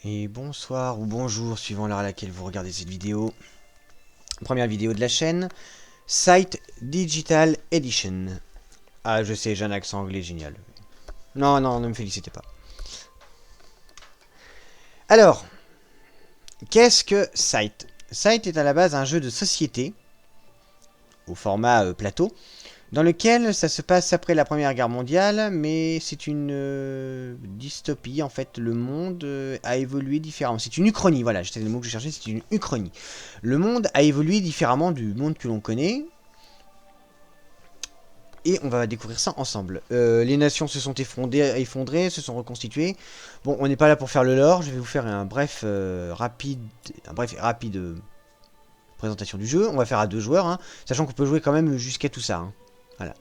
Et bonsoir ou bonjour suivant l'heure à laquelle vous regardez cette vidéo. Première vidéo de la chaîne, Site Digital Edition. Ah je sais, j'ai un accent anglais génial. Non, non, ne me félicitez pas. Alors, qu'est-ce que Site? Site est à la base un jeu de société, au format plateau, dans lequel ça se passe après la Première Guerre mondiale, mais c'est une dystopie, en fait, le monde a évolué différemment. C'est une uchronie, voilà, c'était le mot que je cherchais, c'est une uchronie. Le monde a évolué différemment du monde que l'on connaît, et on va découvrir ça ensemble. Les nations se sont effondrées, se sont reconstituées. Bon, on n'est pas là pour faire le lore, je vais vous faire un bref et rapide présentation du jeu. On va faire à 2 joueurs, hein, sachant qu'on peut jouer quand même jusqu'à tout ça. Hein. Voilà.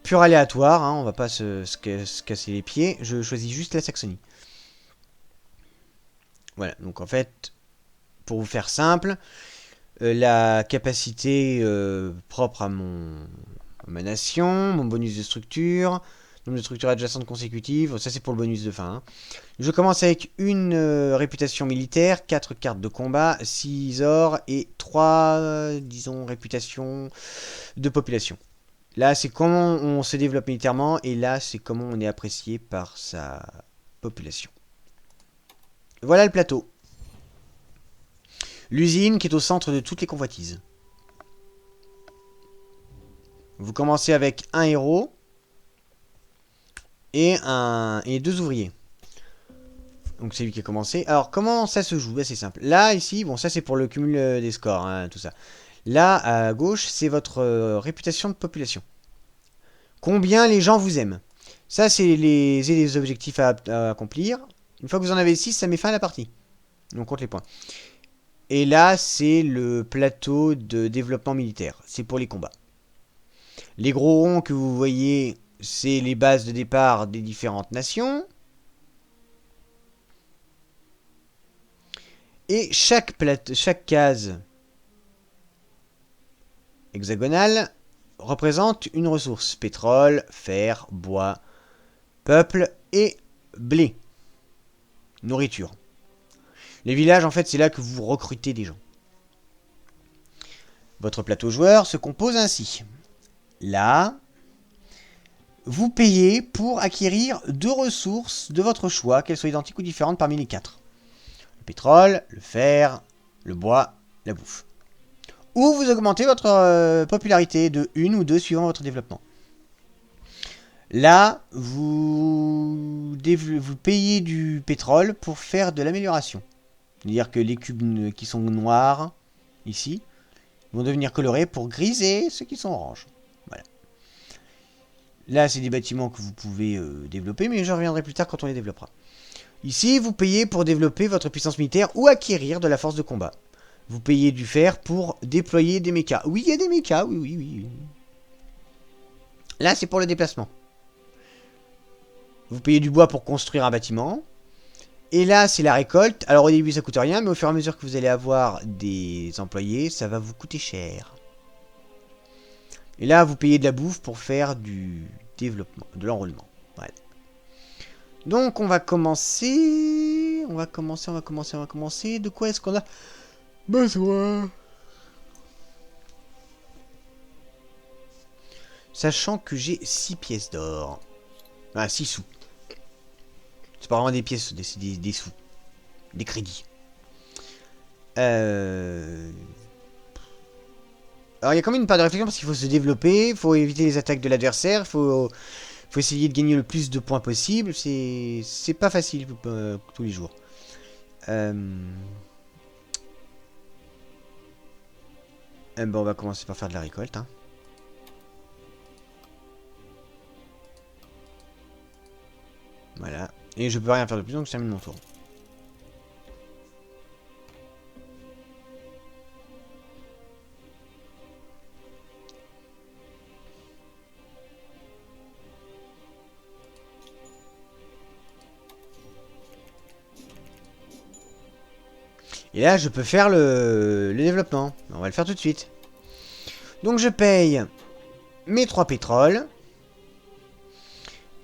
Pur aléatoire, hein, on va pas se casser les pieds. Je choisis juste la Saxonie. Voilà, donc en fait, pour vous faire simple, la capacité propre à ma nation, mon bonus de structure, nombre de structures adjacentes consécutives, ça c'est pour le bonus de fin. Hein. Je commence avec une réputation militaire, 4 cartes de combat, 6 ors et 3, disons, réputations de population. Là, c'est comment on se développe militairement, et là, c'est comment on est apprécié par sa population. Voilà le plateau. L'usine qui est au centre de toutes les convoitises. Vous commencez avec un héros et 2 ouvriers. Donc c'est lui qui a commencé. Alors comment ça se joue? C'est simple. Là, ici, bon ça c'est pour le cumul des scores, hein, tout ça. Là, à gauche, c'est votre réputation de population. Combien les gens vous aiment. Ça, c'est les objectifs à accomplir. Une fois que vous en avez 6, ça met fin à la partie. On compte les points. Et là, c'est le plateau de développement militaire. C'est pour les combats. Les gros ronds que vous voyez, c'est les bases de départ des différentes nations. Et chaque case hexagonale représente une ressource. Pétrole, fer, bois, peuple et blé. Nourriture. Les villages, en fait, c'est là que vous recrutez des gens. Votre plateau joueur se compose ainsi. Là, vous payez pour acquérir 2 ressources de votre choix, qu'elles soient identiques ou différentes parmi les 4. Le pétrole, le fer, le bois, la bouffe. Ou vous augmentez votre popularité de 1 ou 2 suivant votre développement. Là, vous payez du pétrole pour faire de l'amélioration. C'est-à-dire que les cubes qui sont noirs, ici, vont devenir colorés pour griser ceux qui sont oranges. Voilà. Là, c'est des bâtiments que vous pouvez développer, mais je reviendrai plus tard quand on les développera. Ici, vous payez pour développer votre puissance militaire ou acquérir de la force de combat. Vous payez du fer pour déployer des mechas. Oui, il y a des mechas, oui. Là, c'est pour le déplacement. Vous payez du bois pour construire un bâtiment. Et là, c'est la récolte. Alors au début, ça coûte rien, mais au fur et à mesure que vous allez avoir des employés, ça va vous coûter cher. Et là, vous payez de la bouffe pour faire du développement, de l'enrôlement. Voilà. Donc, on va commencer. On va commencer. De quoi est-ce qu'on a besoin? Sachant que j'ai 6 pièces d'or. Ah, 6 sous. C'est pas vraiment des pièces, c'est des sous. Des crédits. Alors, il y a quand même une part de réflexion parce qu'il faut se développer, il faut éviter les attaques de l'adversaire, il faut essayer de gagner le plus de points possible. C'est pas facile tous les jours. Bon, on va commencer par faire de la récolte. Hein. Voilà. Et je peux rien faire de plus, donc je termine mon tour. Et là, je peux faire le développement. On va le faire tout de suite. Donc, je paye mes 3 pétroles.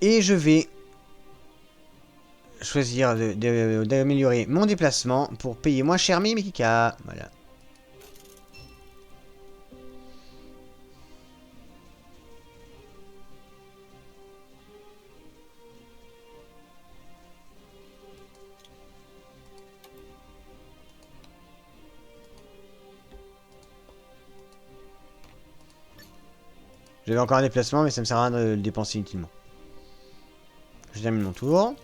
Et je vais choisir d'améliorer mon déplacement pour payer moins cher mes mécas. Voilà. J'avais encore un déplacement, mais ça me sert à rien de le dépenser inutilement. Je termine mon tour.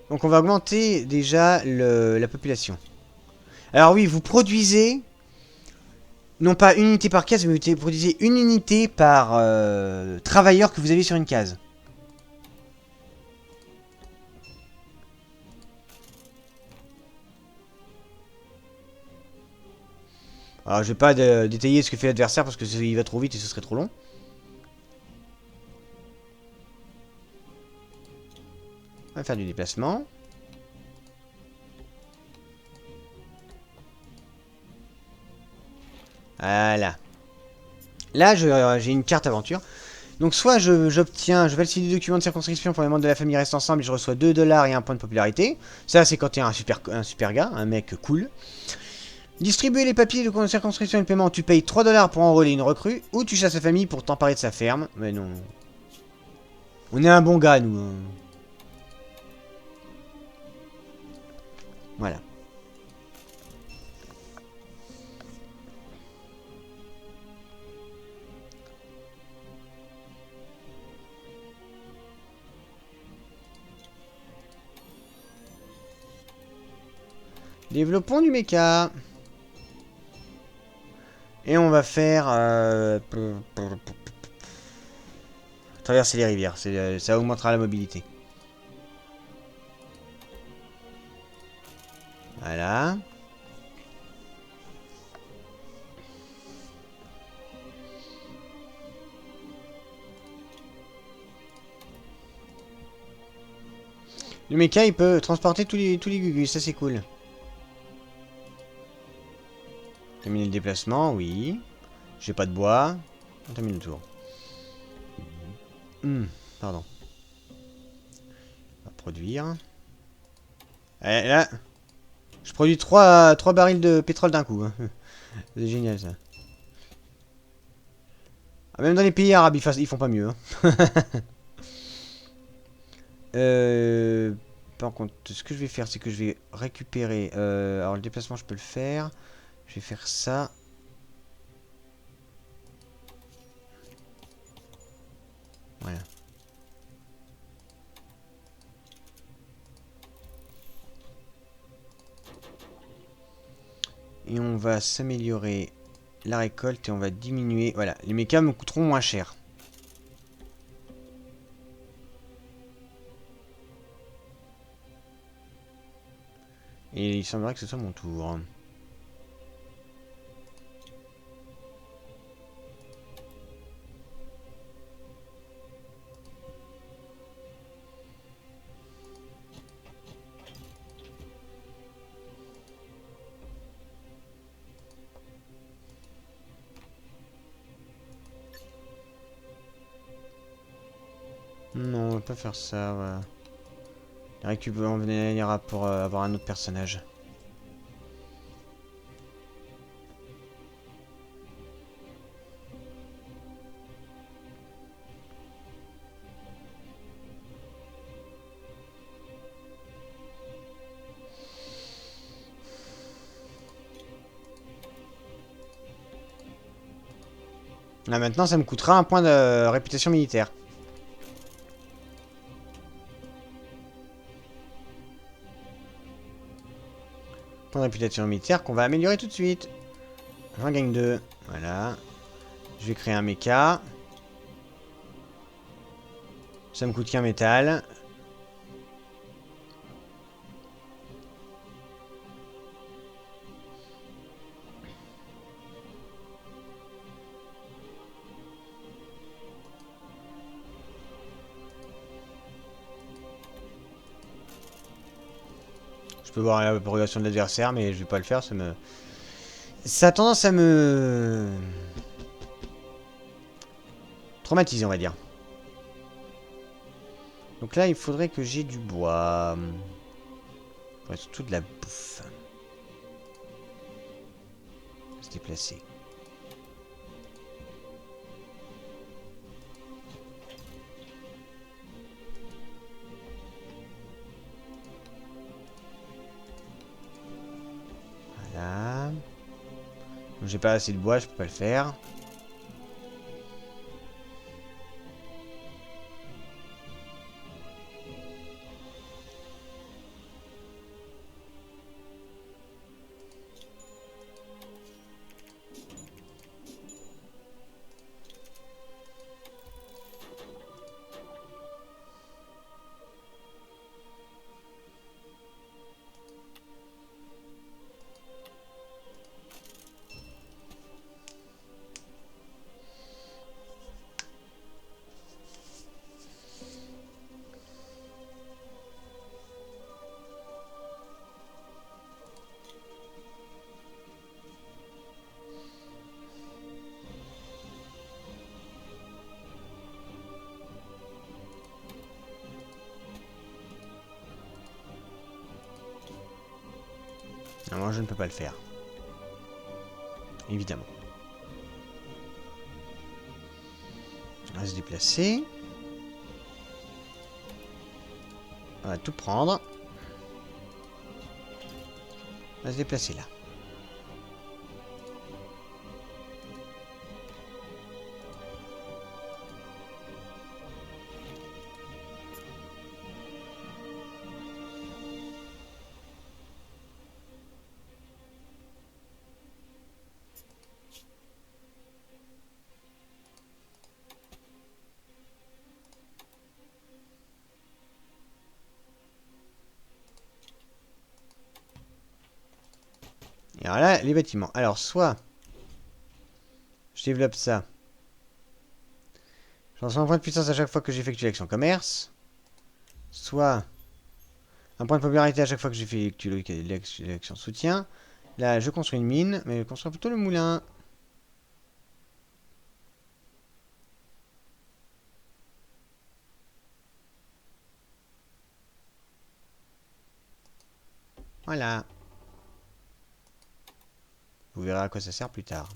Donc on va augmenter déjà la population. Alors oui, vous produisez, non pas une unité par case, mais vous produisez une unité par travailleur que vous avez sur une case. Alors je vais pas détailler ce que fait l'adversaire parce que il va trop vite et ce serait trop long. On va faire du déplacement. Voilà. Là, j'ai une carte aventure. Donc soit j'obtiens, je valide des documents de circonscription pour les membres de la famille restent ensemble et je reçois 2 $ et un point de popularité. Ça, c'est quand t'es un super gars, un mec cool. Distribuer les papiers de circonscription et de paiement, tu payes 3 $ pour enrôler une recrue, ou tu chasses sa famille pour t'emparer de sa ferme. Mais non. On est un bon gars, nous. Voilà. Développons du méca. Et on va faire... traverser les rivières. Ça augmentera la mobilité. Voilà. Le méca, il peut transporter tous les gugus. Ça, c'est cool. Terminer le déplacement, oui. J'ai pas de bois. On termine le tour. Pardon. On va produire. Et là, je produis 3 barils de pétrole d'un coup. C'est génial ça. Ah, même dans les pays arabes, ils font pas mieux. Par contre, ce que je vais faire, c'est que je vais récupérer... alors le déplacement, je peux le faire. Je vais faire ça. Voilà. Et on va s'améliorer la récolte et on va diminuer... Voilà, les mécas me coûteront moins cher. Et il semblerait que ce soit mon tour. Non, on va pas faire ça, voilà. On ira pour avoir un autre personnage. Là maintenant, ça me coûtera un point de réputation militaire. Point de réputation militaire qu'on va améliorer tout de suite. J'en gagne 2. Voilà. Je vais créer un méca. Ça me coûte qu'un métal. Je peux voir la progression de l'adversaire, mais je vais pas le faire, ça a tendance à me... traumatiser, on va dire. Donc là, il faudrait que j'ai du bois. Ouais, surtout de la bouffe. On va se déplacer. Voilà. J'ai pas assez de bois, je peux pas le faire. Non, moi je ne peux pas le faire. Évidemment. On va se déplacer. On va tout prendre. On va se déplacer là. Et alors là, les bâtiments. Alors, soit je développe ça. Je lance un point de puissance à chaque fois que j'effectue l'action commerce. Soit un point de popularité à chaque fois que j'effectue l'action soutien. Là, je construis une mine, mais je construis plutôt le moulin. Voilà. Vous verrez à quoi ça sert plus tard.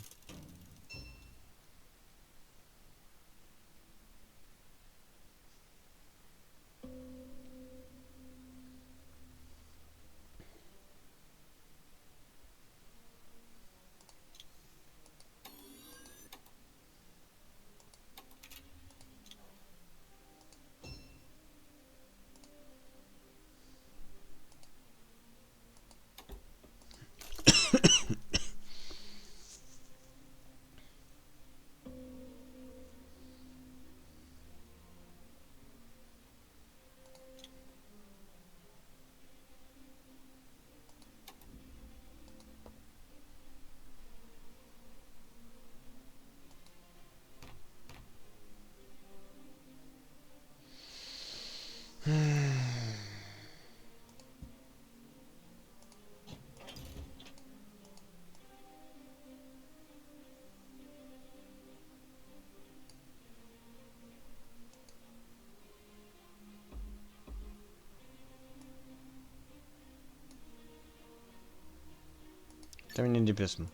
Terminer le déplacement.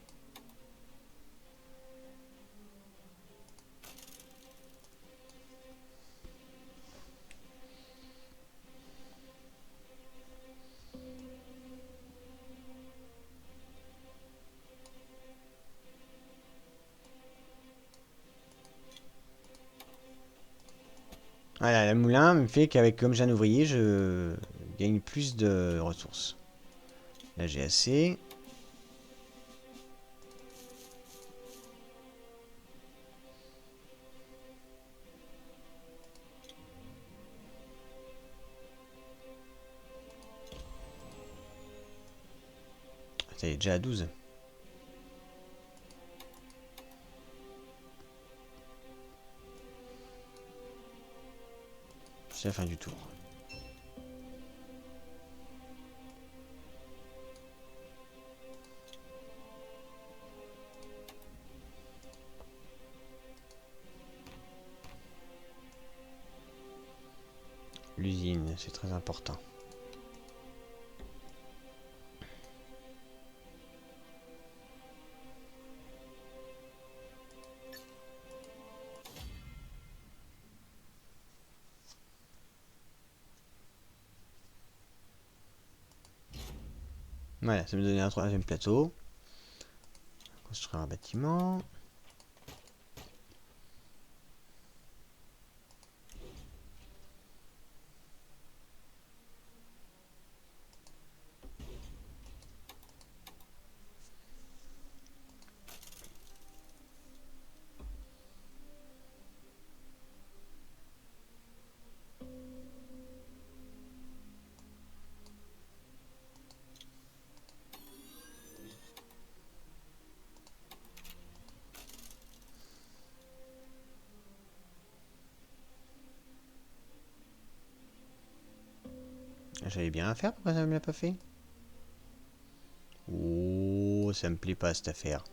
Voilà, le moulin me fait qu'avec comme j'ai un ouvrier, je gagne plus de ressources. Là, j'ai assez. Ça y est déjà à 12. C'est la fin du tour. L'usine, c'est très important. Voilà, ça me donne un troisième plateau. Construire un bâtiment. J'avais bien à faire, pourquoi ça me l'a pas fait? Oh, ça me plaît pas cette affaire.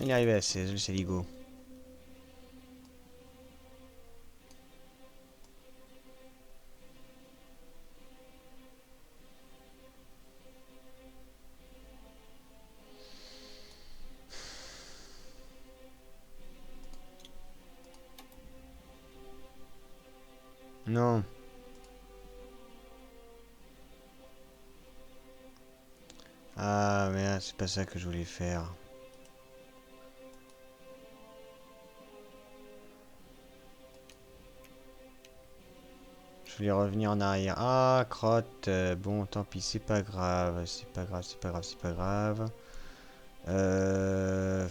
Il est arrivé à 16, le Saligo. Non. Ah merde, c'est pas ça que je voulais faire. Je voulais revenir en arrière. Ah, crotte. Bon, tant pis, c'est pas grave. C'est pas grave, c'est pas grave, c'est pas grave. Euh...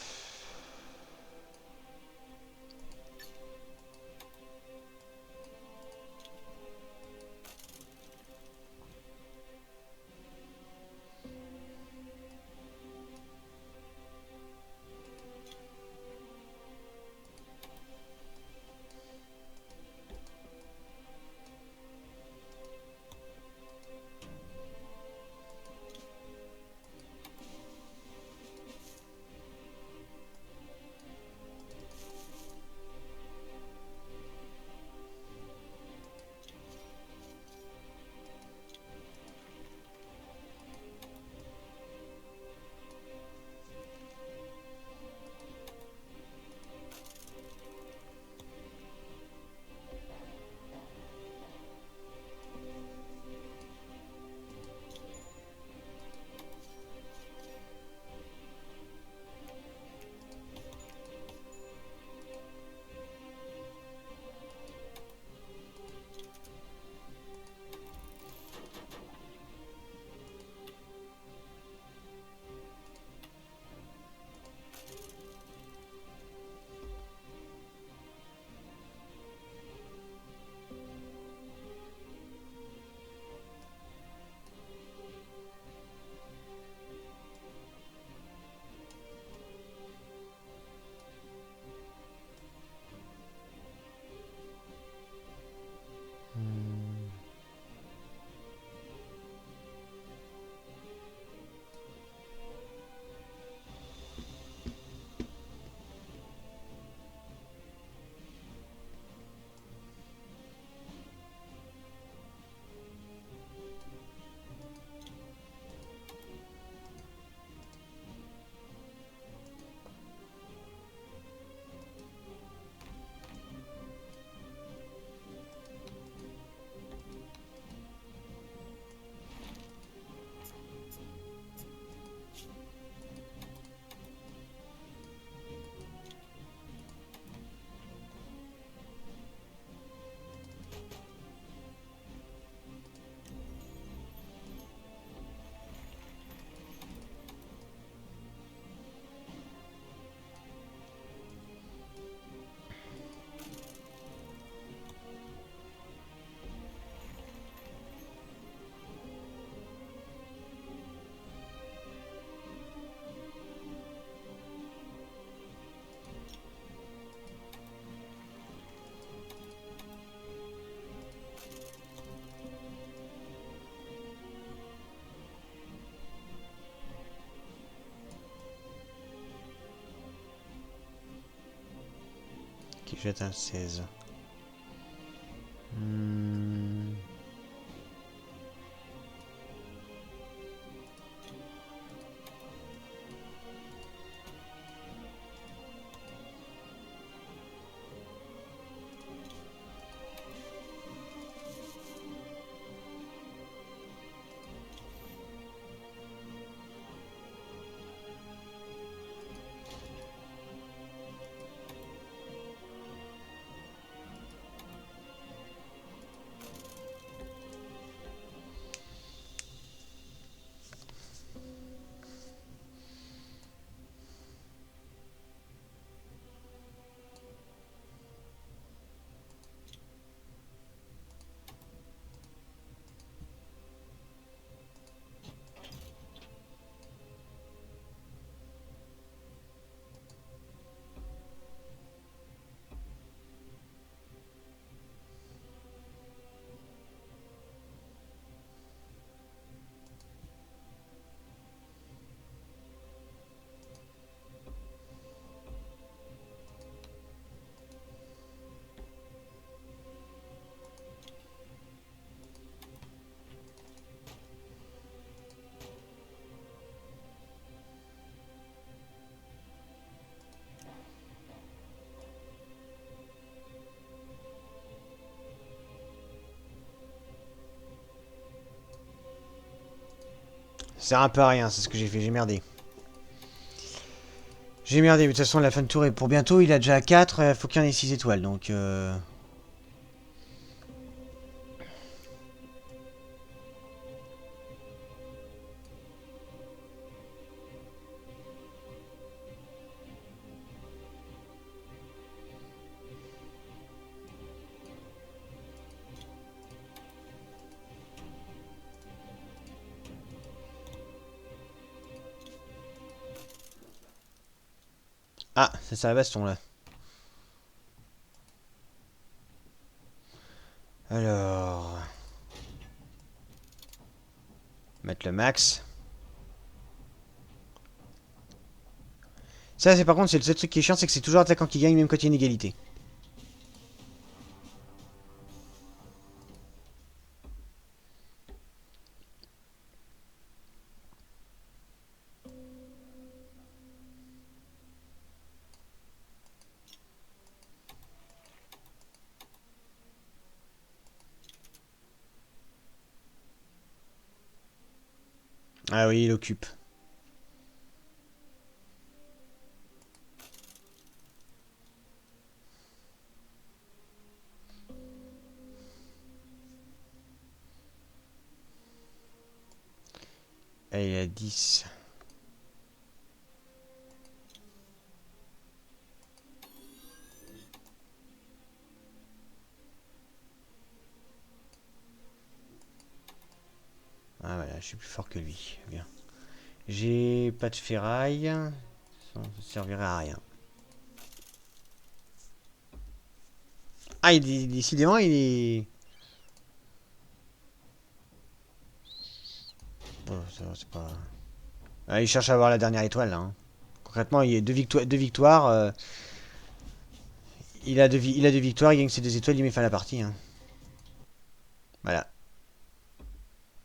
qui jette un 16. Hmm. Ça sert un peu à rien, c'est ce que j'ai fait, j'ai merdé. J'ai merdé, mais de toute façon la fin de tour est pour bientôt, il a déjà 4, faut qu'il y en ait 6 étoiles, donc... Ah, c'est ça la baston là. Alors... Mettre le max. Ça, c'est par contre, c'est le seul truc qui est chiant, c'est que c'est toujours l'attaquant qui gagne, même quand il y a une égalité. Ah oui, il occupe. Ah, il a 10. Ah voilà, je suis plus fort que lui. Bien. J'ai pas de ferraille. Ça ne servirait à rien. Ah, décidément, il est... Oh, ça va, c'est pas... Ah, il cherche à avoir la dernière étoile, là. Hein. Concrètement, il y a deux victoires. Il a deux victoires, il gagne ses 2 étoiles, il met fin à la partie. Hein. Voilà.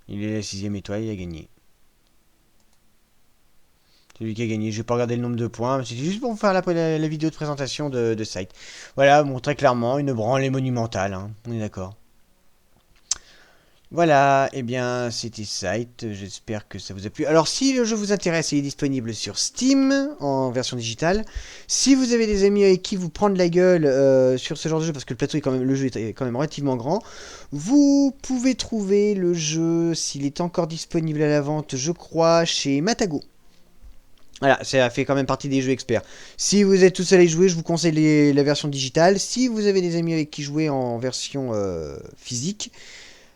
Il est la 6ème étoile, il a gagné. C'est lui qui a gagné. Je vais pas regarder le nombre de points, mais c'était juste pour vous faire la vidéo de présentation de site. Voilà, bon, très clairement, une branlée monumentale. Hein. On est d'accord. Voilà, et eh bien c'était Site, j'espère que ça vous a plu. Alors si le jeu vous intéresse, il est disponible sur Steam en version digitale. Si vous avez des amis avec qui vous prendre la gueule sur ce genre de jeu, parce que le plateau est quand même, le jeu est quand même relativement grand, vous pouvez trouver le jeu, s'il est encore disponible à la vente, je crois, chez Matago. Voilà, ça fait quand même partie des jeux experts. Si vous êtes tout seul à y jouer, je vous conseille la version digitale. Si vous avez des amis avec qui jouer en version physique,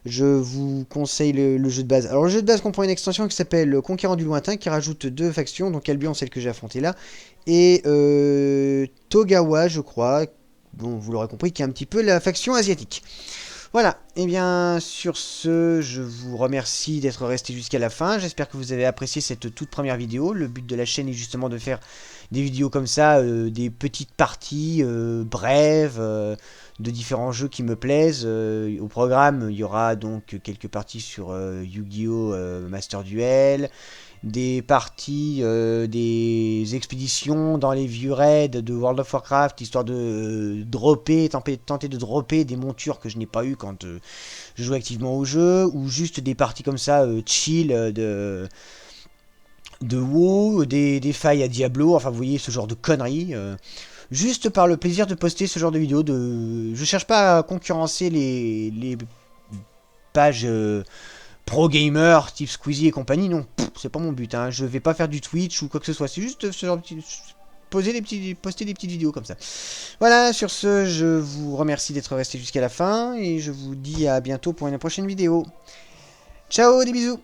je vous conseille le jeu de base. Alors le jeu de base comprend une extension qui s'appelle Conquérant du Lointain qui rajoute 2 factions, donc Albion, celle que j'ai affrontée là, et Togawa, je crois, bon vous l'aurez compris, qui est un petit peu la faction asiatique. Voilà, et bien sur ce, je vous remercie d'être resté jusqu'à la fin. J'espère que vous avez apprécié cette toute première vidéo. Le but de la chaîne est justement de faire des vidéos comme ça, des petites parties brèves de différents jeux qui me plaisent. Au programme, il y aura donc quelques parties sur Yu-Gi-Oh! Master Duel, des parties, des expéditions dans les vieux raids de World of Warcraft, histoire de tenter de dropper des montures que je n'ai pas eu quand je joue activement au jeu, ou juste des parties comme ça, chill, de WoW, des failles à Diablo, enfin vous voyez ce genre de conneries. Juste par le plaisir de poster ce genre de vidéos. Je cherche pas à concurrencer les pages pro gamer, type Squeezie et compagnie, non, c'est pas mon but, hein. Je vais pas faire du Twitch ou quoi que ce soit, c'est juste ce genre de poster des petites vidéos comme ça. Voilà, sur ce, je vous remercie d'être resté jusqu'à la fin et je vous dis à bientôt pour une prochaine vidéo. Ciao, des bisous.